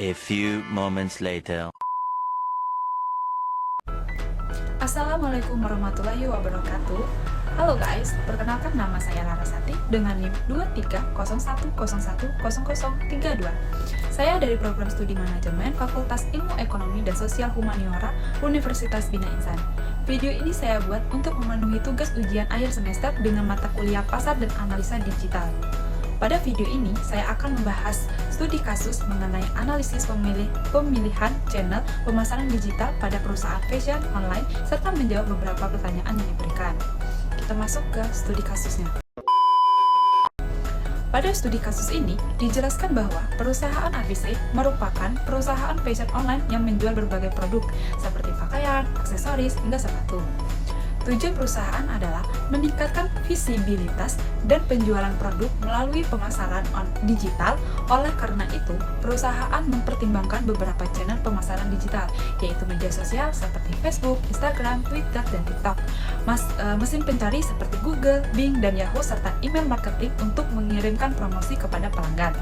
A few moments later. Assalamualaikum warahmatullahi wabarakatuh. Halo guys, perkenalkan nama saya Larasati dengan NIM 2301010032. Saya dari program studi manajemen Fakultas Ilmu Ekonomi dan Sosial Humaniora Universitas Bina Insan. Video ini saya buat untuk memenuhi tugas ujian akhir semester dengan mata kuliah pasar dan analisa digital. Pada video ini, saya akan membahas studi kasus mengenai analisis pemilihan channel pemasaran digital pada perusahaan fashion online, serta menjawab beberapa pertanyaan yang diberikan. Kita masuk ke studi kasusnya. Pada studi kasus ini, dijelaskan bahwa perusahaan ABC merupakan perusahaan fashion online yang menjual berbagai produk, seperti pakaian, aksesoris, hingga sepatu. Tujuan perusahaan adalah meningkatkan visibilitas dan penjualan produk melalui pemasaran digital. Oleh karena itu, perusahaan mempertimbangkan beberapa channel pemasaran digital, yaitu media sosial seperti Facebook, Instagram, Twitter, dan TikTok, mesin pencari seperti Google, Bing, dan Yahoo, serta email marketing untuk mengirimkan promosi kepada pelanggan.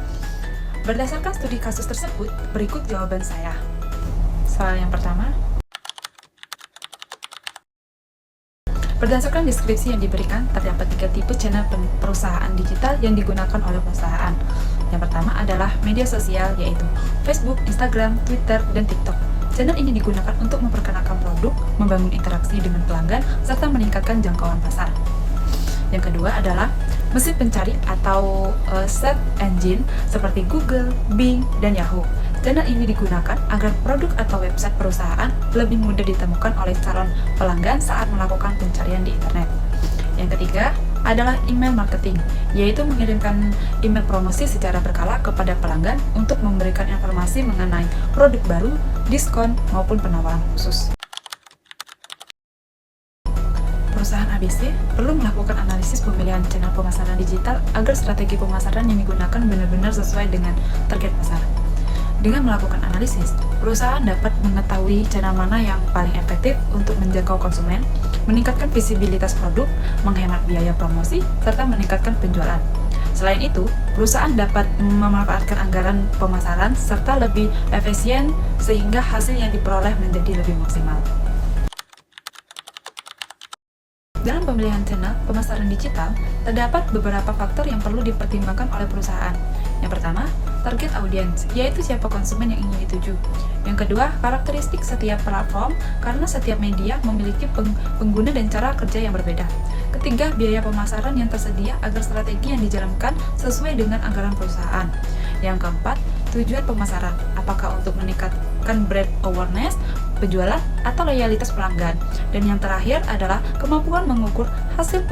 Berdasarkan studi kasus tersebut, berikut jawaban saya. Soal yang pertama, berdasarkan deskripsi yang diberikan, terdapat 3 tipe channel perusahaan digital yang digunakan oleh perusahaan. Yang pertama adalah media sosial, yaitu Facebook, Instagram, Twitter, dan TikTok. Channel ini digunakan untuk memperkenalkan produk, membangun interaksi dengan pelanggan, serta meningkatkan jangkauan pasar. Yang kedua adalah mesin pencari atau search engine seperti Google, Bing, dan Yahoo. Channel ini digunakan agar produk atau website perusahaan lebih mudah ditemukan oleh calon pelanggan saat melakukan pencarian di internet. Yang ketiga adalah email marketing, yaitu mengirimkan email promosi secara berkala kepada pelanggan untuk memberikan informasi mengenai produk baru, diskon, maupun penawaran khusus. Perusahaan ABC perlu melakukan analisis pemilihan channel pemasaran digital agar strategi pemasaran yang digunakan benar-benar sesuai dengan target pasar. Dengan melakukan analisis, perusahaan dapat mengetahui channel mana yang paling efektif untuk menjangkau konsumen, meningkatkan visibilitas produk, menghemat biaya promosi, serta meningkatkan penjualan. Selain itu, perusahaan dapat memanfaatkan anggaran pemasaran serta lebih efisien sehingga hasil yang diperoleh menjadi lebih maksimal. Dalam pemilihan channel pemasaran digital, terdapat beberapa faktor yang perlu dipertimbangkan oleh perusahaan. Yang pertama, target audience, yaitu siapa konsumen yang ingin dituju. Yang kedua, karakteristik setiap platform, karena setiap media memiliki pengguna dan cara kerja yang berbeda. Ketiga, biaya pemasaran yang tersedia agar strategi yang dijalankan sesuai dengan anggaran perusahaan. Yang keempat, tujuan pemasaran, apakah untuk meningkatkan brand awareness, penjualan, atau loyalitas pelanggan. Dan yang terakhir adalah kemampuan mengukur hasil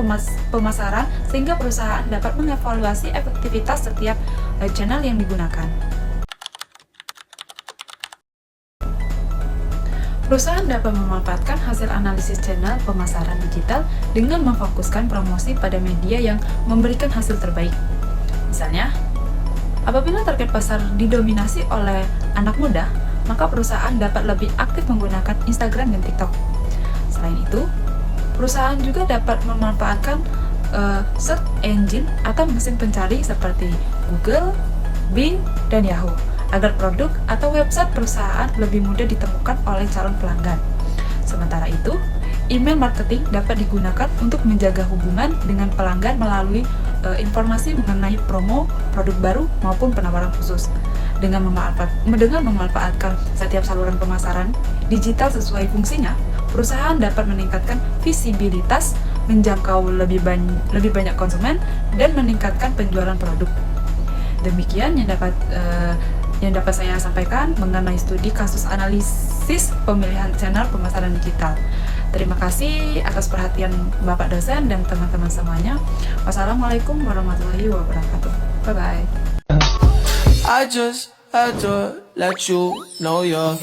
pemasaran sehingga perusahaan dapat mengevaluasi efektivitas setiap channel yang digunakan. Perusahaan dapat memanfaatkan hasil analisis channel pemasaran digital dengan memfokuskan promosi pada media yang memberikan hasil terbaik. Misalnya, apabila target pasar didominasi oleh anak muda, maka perusahaan dapat lebih aktif menggunakan Instagram dan TikTok. Selain itu, perusahaan juga dapat memanfaatkan search engine atau mesin pencari seperti Google, Bing, dan Yahoo agar produk atau website perusahaan lebih mudah ditemukan oleh calon pelanggan. Sementara itu, email marketing dapat digunakan untuk menjaga hubungan dengan pelanggan melalui informasi mengenai promo, produk baru, maupun penawaran khusus. Dengan memanfaatkan setiap saluran pemasaran digital sesuai fungsinya, perusahaan dapat meningkatkan visibilitas, menjangkau lebih banyak konsumen, dan meningkatkan penjualan produk. Demikian yang dapat saya sampaikan mengenai studi kasus analisis pemilihan channel pemasaran digital. Terima kasih atas perhatian Bapak dosen dan teman-teman semuanya. Wassalamualaikum warahmatullahi wabarakatuh. Bye-bye. I just had to let you know you're